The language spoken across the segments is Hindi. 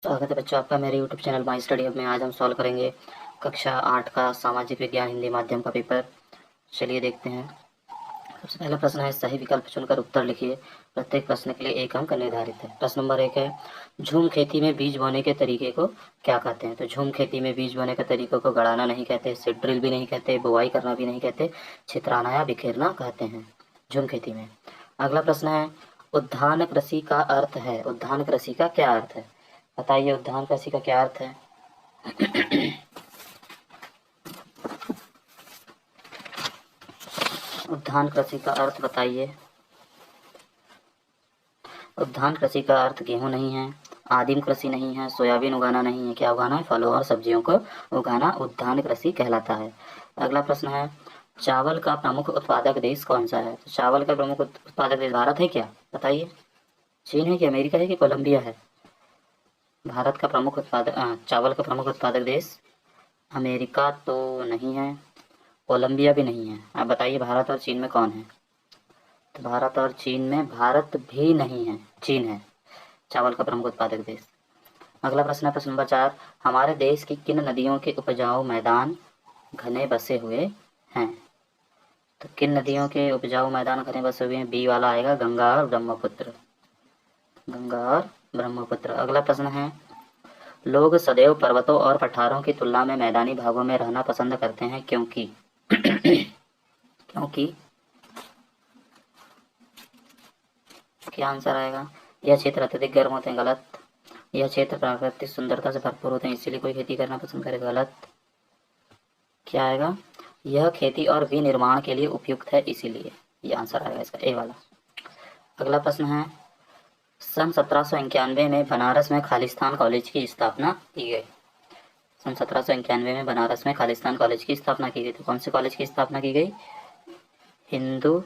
स्वागत है बच्चों आपका मेरे YouTube channel my study hub में। आज हम सॉल्व करेंगे कक्षा 8 का सामाजिक विज्ञान हिंदी माध्यम का पेपर। चलिए देखते हैं। सबसे पहला प्रश्न है, सही विकल्प चुनकर उत्तर लिखिए। प्रत्येक प्रश्न के लिए 1 अंक निर्धारित है। प्रश्न नंबर 1 है, झूम खेती में बीज बोने के तरीके को क्या कहते हैं? तो झूम खेती में बीज बोने के तरीकों को गड़ाना नहीं कहते, सीड ड्रिल भी नहीं कहते, बुआई करना भी नहीं कहते, छितराना या बिखेरना कहते हैं झूम खेती में। अगला प्रश्न है, उद्यान कृषि का अर्थ है। उद्यान कृषि का क्या अर्थ है? बताइए, उद्यान कृषि का क्या अर्थ है? उद्यान कृषि का अर्थ बताइए। उद्यान कृषि का अर्थ गेहूं नहीं है, आदिम कृषि नहीं है, सोयाबीन उगाना नहीं है। क्या उगाना है? फलों और सब्जियों को उगाना उद्यान कृषि कहलाता है। अगला प्रश्न है, चावल का प्रमुख उत्पादक देश कौन सा है? तो चावल का प्रमुख उत्पादक देश भारत है क्या? बताइए। चीन है कि अमेरिका है कि कोलंबिया है? भारत का प्रमुख उत्पादक चावल का प्रमुख उत्पादक देश अमेरिका तो नहीं है, कोलंबिया भी नहीं है। आप बताइए, भारत और चीन में कौन है? तो भारत और चीन में भारत भी नहीं है, चीन है चावल का प्रमुख उत्पादक देश। अगला प्रश्न है प्रश्न नंबर 4, हमारे देश की किन नदियों के उपजाऊ मैदान घने बसे हुए हैं? तो किन नदियों के उपजाऊ मैदान घने बसे हुए हैं? बी वाला आएगा, गंगा और ब्रह्मपुत्र। गंगा और ब्रह्मपुत्र। अगला प्रश्न है, लोग सदैव पर्वतों और पठारों की तुलना में मैदानी भागों में रहना पसंद करते हैं क्योंकि क्योंकि क्या आंसर आएगा? यह क्षेत्र अत्यधिक गर्म होते हैं, गलत। यह क्षेत्र प्राकृतिक सुंदरता से भरपूर होते हैं, इसीलिए कोई खेती करना पसंद करेगा, गलत। क्या आएगा? यह खेती और विनिर्माण के लिए उपयुक्त है, इसीलिए। यह आंसर आएगा इसका, ए वाला। अगला प्रश्न है, सन 1791 में बनारस में खालिस्तान कॉलेज की स्थापना की गई। सन 1791 में बनारस में खालिस्तान कॉलेज की स्थापना की गई। तो कौन से कॉलेज की स्थापना की गई? हिंदू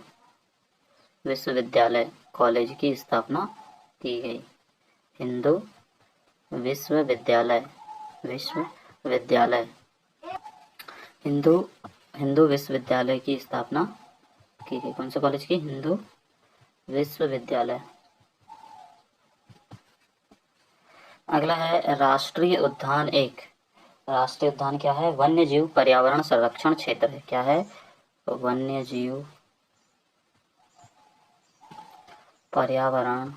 विश्वविद्यालय कॉलेज की स्थापना की गई। हिंदू विश्वविद्यालय विश्वविद्यालय हिंदू हिंदू विश्वविद्यालय की स्थापना की गई। कौन से कॉलेज की? हिंदू विश्वविद्यालय। अगला है, राष्ट्रीय उद्यान एक। राष्ट्रीय उद्यान क्या है? वन्य जीव पर्यावरण संरक्षण क्षेत्र है। क्या है? वन्य जीव पर्यावरण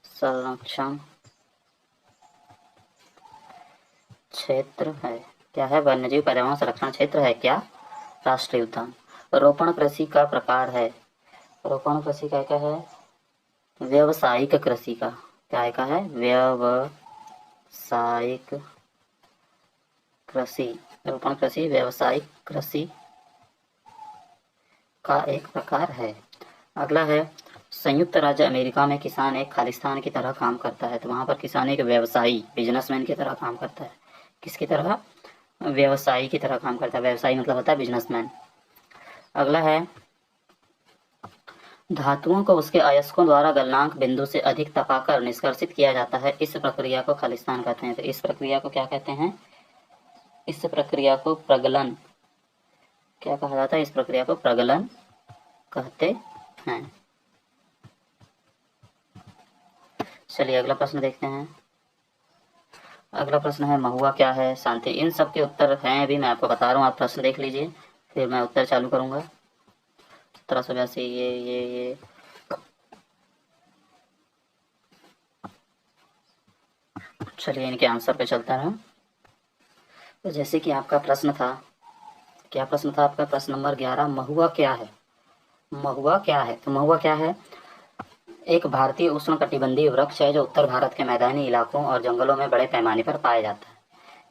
संरक्षण क्षेत्र है। क्या है? वन्य जीव पर्यावरण संरक्षण क्षेत्र है क्या? राष्ट्रीय उद्यान। रोपण कृषि का प्रकार है। रोपण कृषि का क्या है? व्यावसायिक कृषि का। क्या का है? व्यावसायिक कृषि। रोपण कृषि व्यावसायिक कृषि का एक प्रकार है। अगला है, संयुक्त राज्य अमेरिका में किसान एक खालिस्तान की तरह काम करता है। तो वहाँ पर किसान एक व्यवसायी बिजनेसमैन की तरह काम करता है। किसकी तरह? व्यवसायी की तरह काम करता है। व्यवसायी मतलब होता है बिजनेसमैन। अगला है, धातुओं को उसके अयस्कों द्वारा गलनांक बिंदु से अधिक तपाकर निष्कर्षित किया जाता है। इस प्रक्रिया को खालिस्तान कहते हैं। तो इस प्रक्रिया को क्या कहते हैं? इस प्रक्रिया को प्रगलन। क्या कहा जाता है? इस प्रक्रिया को प्रगलन कहते हैं। चलिए अगला प्रश्न देखते हैं। अगला प्रश्न है, महुआ क्या है? शांति। इन सब के उत्तर हैं अभी मैं आपको बता रहा हूँ, आप प्रश्न देख लीजिए, फिर मैं उत्तर चालू करूँगा। 1782 ये चलिए इनके आंसर पे चलता है। तो जैसे कि आपका प्रश्न था, क्या प्रश्न था आपका? प्रश्न नंबर 11, महुआ क्या है? महुआ क्या है? तो महुआ क्या है? एक भारतीय उष्णकटिबंधीय वृक्ष है जो उत्तर भारत के मैदानी इलाकों और जंगलों में बड़े पैमाने पर पाया जाता है।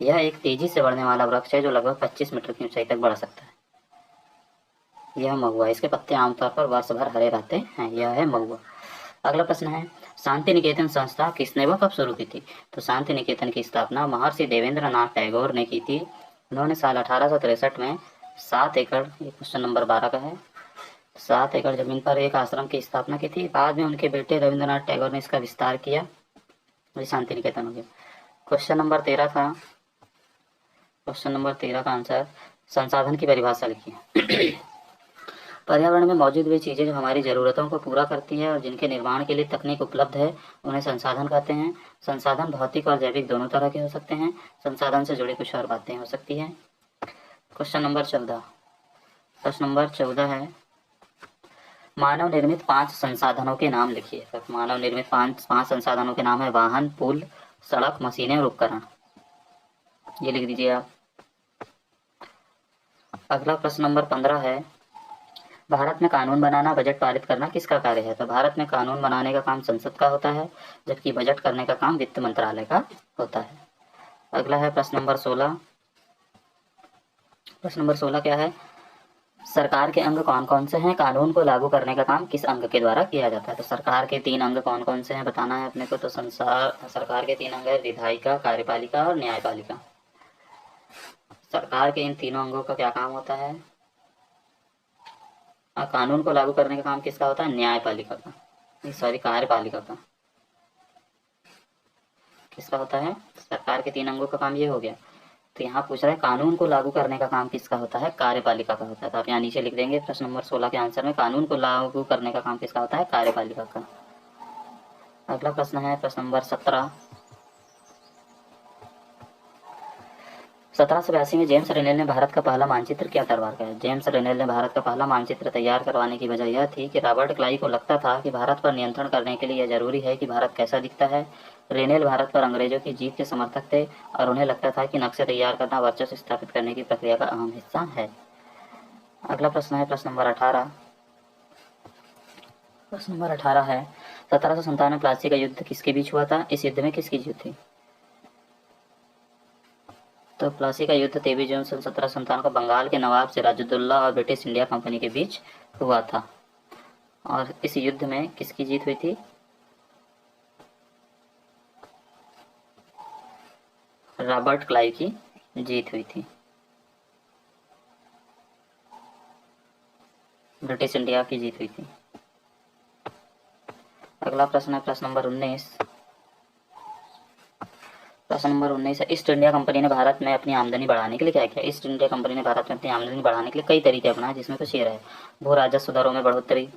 यह एक तेजी से बढ़ने वाला वृक्ष है जो लगभग 25 मीटर की ऊंचाई तक बढ़ सकता है। यह महुआ। इसके पत्ते आमतौर पर वर्ष भर हरे रहते हैं। यह है महुआ। अगला प्रश्न है, शांति निकेतन संस्था किसने व कब शुरू की थी? तो शांति निकेतन की स्थापना महर्षि देवेंद्र नाथ टैगोर ने की थी। उन्होंने साल 1863 में 7 एकड़, ये क्वेश्चन नंबर 12 का है, 7 एकड़ जमीन पर एक आश्रम की स्थापना की थी। बाद में उनके बेटे रविंद्रनाथ टैगोर ने इसका विस्तार किया, शांति निकेतन हो गया। क्वेश्चन नंबर 13 था। क्वेश्चन नंबर 13 का आंसर, संसाधन की परिभाषा लिखिए। पर्यावरण में मौजूद वे चीज़ें जो हमारी ज़रूरतों को पूरा करती है और जिनके निर्माण के लिए तकनीक उपलब्ध है उन्हें संसाधन कहते हैं। संसाधन भौतिक और जैविक दोनों तरह के हो सकते हैं। संसाधन से जुड़ी कुछ और बातें हो सकती हैं। Question number 14। प्रश्न नंबर 14 है, मानव निर्मित 5 संसाधनों के नाम लिखिए। तो मानव निर्मित पांच संसाधनों के नाम है वाहन, पुल, सड़क, मशीनें और उपकरण। ये लिख दीजिए आप। अगला प्रश्न नंबर 15 है, भारत में कानून बनाना, बजट पारित करना किसका कार्य है? तो भारत में कानून बनाने का काम संसद का होता है, जबकि बजट करने का काम वित्त मंत्रालय का होता है। अगला है प्रश्न नंबर 16। प्रश्न नंबर 16 क्या है, सरकार के अंग कौन कौन से हैं? कानून को लागू करने का काम किस अंग के द्वारा किया जाता है? तो सरकार के 3 अंग कौन कौन से हैं बताना है अपने को। तो सरकार के 3 अंग है, विधायिका, कार्यपालिका और न्यायपालिका। सरकार के इन तीनों अंगों का क्या काम होता है? कानून को लागू करने का काम किसका होता है? न्यायपालिका का, सॉरी कार्यपालिका का। किसका होता है? सरकार के 3 अंगों का काम ये हो गया। तो यहाँ पूछ रहा है कानून को लागू करने का काम किसका होता है? कार्यपालिका का होता है। तो आप यहाँ नीचे लिख देंगे प्रश्न नंबर 16 के आंसर में, कानून को लागू करने का काम किसका होता है? कार्यपालिका का। अगला प्रश्न है प्रश्न नंबर 17। 1782 में जेम्स रेनेल ने भारत का पहला मानचित्र क्या करवा है? जेम्स रेनेल ने भारत का पहला मानचित्र तैयार करवाने की वजह यह थी कि रॉबर्ट क्लाइव को लगता था कि भारत पर नियंत्रण करने के लिए यह जरूरी है कि भारत कैसा दिखता है। रेनेल भारत पर अंग्रेजों की जीत के समर्थक थे और उन्हें लगता था कि नक्शे तैयार करना वर्चस्व स्थापित करने की प्रक्रिया का अहम हिस्सा है। अगला प्रश्न है प्रश्न नंबर 18। प्रश्न नंबर 18 है, 1797 में प्लासी का युद्ध किसके बीच हुआ था? इस युद्ध में किसकी जीत थी? तो प्लासी का युद्ध 23 जून सन 1757 को बंगाल के नवाब सिराजुद्दौला और ब्रिटिश इंडिया कंपनी के बीच हुआ था। और इस युद्ध में किसकी जीत हुई थी? रॉबर्ट क्लाइव की जीत हुई थी। ब्रिटिश इंडिया की जीत हुई थी। अगला प्रश्न है प्रश्न नंबर 19। प्रश्न नंबर 19 है, ईस्ट इंडिया कंपनी ने भारत में अपनी आमदनी बढ़ाने के लिए क्या किया? ईस्ट इंडिया कंपनी ने भारत में अपनी आमदनी बढ़ाने के लिए कई तरीके अपनाए, जिसमें कुछ ये रहे, भू राजस्व दरों में बढ़ोतरी,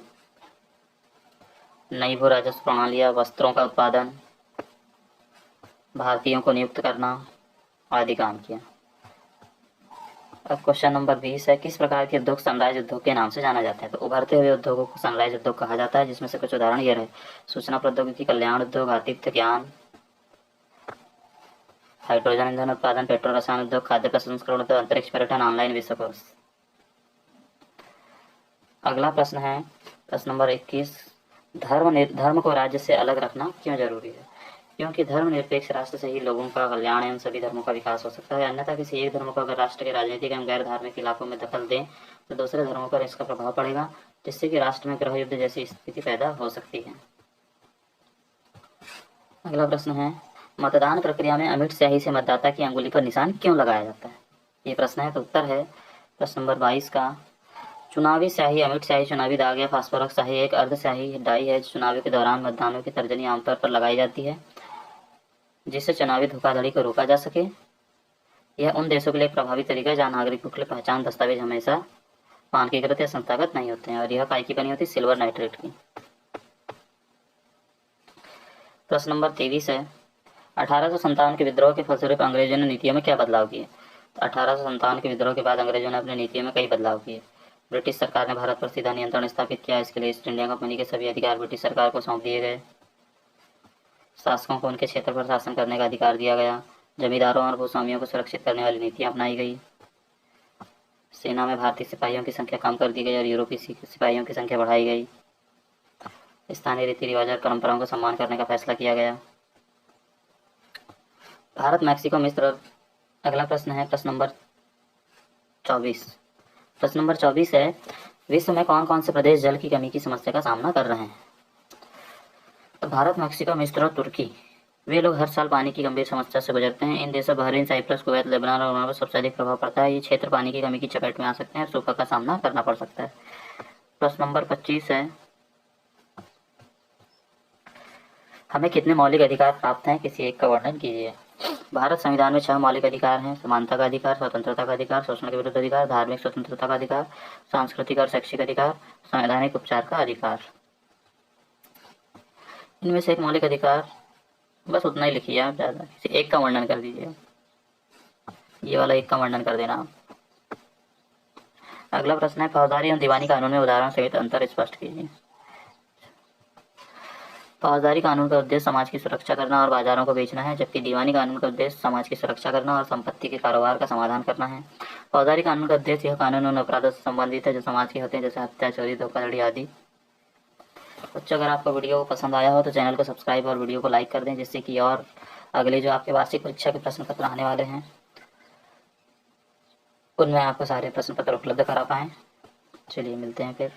नई भू राजस्व प्रणालियां, वस्त्रों का उत्पादन, भारतीयों को नियुक्त करना आदि काम किया। अब क्वेश्चन नंबर 20 है, किस प्रकार के उद्योग सनराइज उद्योग के नाम से जाना जाता है? तो उभरते हुए उद्योगों को सनराइज उद्योग कहा जाता है, जिसमें से कुछ उदाहरण ये रहे, सूचना प्रौद्योगिकी कल्याण उद्योग, आतिथ्य ज्ञान, हाइड्रोजन ईंधन उत्पादन, पेट्रो रसायन उद्योग, खाद्य प्रसंस्करण उद्योग, अंतरिक्ष पर्यटन, ऑनलाइन विश्वकोश। अगला प्रश्न है प्रश्न नंबर 21, धर्म को राज्य से अलग रखना क्यों जरूरी है? क्योंकि धर्मनिरपेक्ष राष्ट्र से ही लोगों का कल्याण एवं सभी धर्मों का विकास हो सकता है। अन्यथा किसी एक धर्म को अगर राष्ट्र के राजनीतिक एवं गैर धार्मिक इलाकों में दखल दें तो दूसरे धर्मों पर इसका प्रभाव पड़ेगा, जिससे कि राष्ट्र में गृह युद्ध जैसी स्थिति पैदा हो सकती है। अगला प्रश्न है, मतदान प्रक्रिया में अमिट स्याही से मतदाता की अंगुली पर निशान क्यों लगाया जाता है? ये प्रश्न है। तो उत्तर है प्रश्न नंबर 22 का, चुनावी स्याही अमिट स्याही चुनावी दाग या फास्फोरस स्याही एक अर्ध स्याही डाई है, चुनावी के दौरान मतदानों की तर्जनी आमतौर पर लगाई जाती है जिससे चुनावी धोखाधड़ी को रोका जा सके। यह उन देशों के लिए एक प्रभावी तरीका है जहाँ नागरिकों के लिए पहचान दस्तावेज हमेशा मानकीकृत या संस्थागत नहीं होते हैं, और यह काय की बनी होती है? सिल्वर नाइट्रेट की। प्रश्न नंबर 23 है, 1857 के विद्रोह के फलस्वरूप अंग्रेजों ने नीतियों में क्या बदलाव किए? 1857 के विद्रोह के बाद अंग्रेजों ने अपनी नीतियों में कई बदलाव किए। ब्रिटिश सरकार ने भारत पर सीधा नियंत्रण स्थापित किया, इसके लिए ईस्ट इंडिया कंपनी के सभी अधिकार ब्रिटिश सरकार को सौंप दिए गए। शासकों को उनके क्षेत्र पर शासन करने का अधिकार दिया गया। जमींदारों और भूस्वामियों को सुरक्षित करने वाली नीतियां अपनाई गई। सेना में भारतीय सिपाहियों की संख्या कम कर दी गई और यूरोपीय सिपाहियों की संख्या बढ़ाई गई। स्थानीय रीति रिवाज और परंपराओं का सम्मान करने का फैसला किया गया। भारत, मैक्सिको, मिस्र। अगला प्रश्न है प्रश्न नंबर 24। प्रश्न नंबर 24 है, विश्व में कौन कौन से प्रदेश जल की कमी की समस्या का सामना कर रहे हैं? तो भारत, मैक्सिको, मिस्र और तुर्की, वे लोग हर साल पानी की गंभीर समस्या से गुजरते हैं। इन देशों बहरीन, साइप्रस, कुवैत, लेबनान और ओमान पर सबसे अधिक प्रभाव पड़ता है। ये क्षेत्र पानी की कमी की चपेट में आ सकते हैं और सूखा का सामना करना पड़ सकता है। प्रश्न नंबर 25 है, हमें कितने मौलिक अधिकार प्राप्त हैं? किसी एक का वर्णन कीजिए। भारत संविधान में 6 मौलिक अधिकार हैं: समानता का अधिकार, स्वतंत्रता का अधिकार, शोषण के विरुद्ध अधिकार, धार्मिक स्वतंत्रता का अधिकार, सांस्कृतिक और शैक्षिक अधिकार, संवैधानिक उपचार का अधिकार। इनमें से एक मौलिक अधिकार, बस उतना ही लिखिए आप, ज़्यादा किसी एक का वर्णन कर दीजिए, ये वाला एक का वर्णन कर देना आप। अगला प्रश्न है, फौजदारी एवं दीवानी कानून में उदाहरण सहित अंतर स्पष्ट कीजिए। फौजदारी कानून का उद्देश्य समाज की सुरक्षा करना और बाजारों को बेचना है, जबकि दीवानी कानून का उद्देश्य समाज की सुरक्षा करना और संपत्ति के कारोबार का समाधान करना है। फौजदारी कानून का उद्देश्य यह कानून उन अपराधों से संबंधित है जो समाज के होते हैं, जैसे हत्या, चोरी, धोखाधड़ी आदि। बच्चों, अगर आपको वीडियो पसंद आया हो तो चैनल को सब्सक्राइब और वीडियो को लाइक कर दें, जिससे कि और अगले जो आपके वार्षिक परीक्षा के प्रश्न पत्र आने वाले हैं उनमें आपको सारे प्रश्न पत्र उपलब्ध करा पाएँ। चलिए मिलते हैं फिर।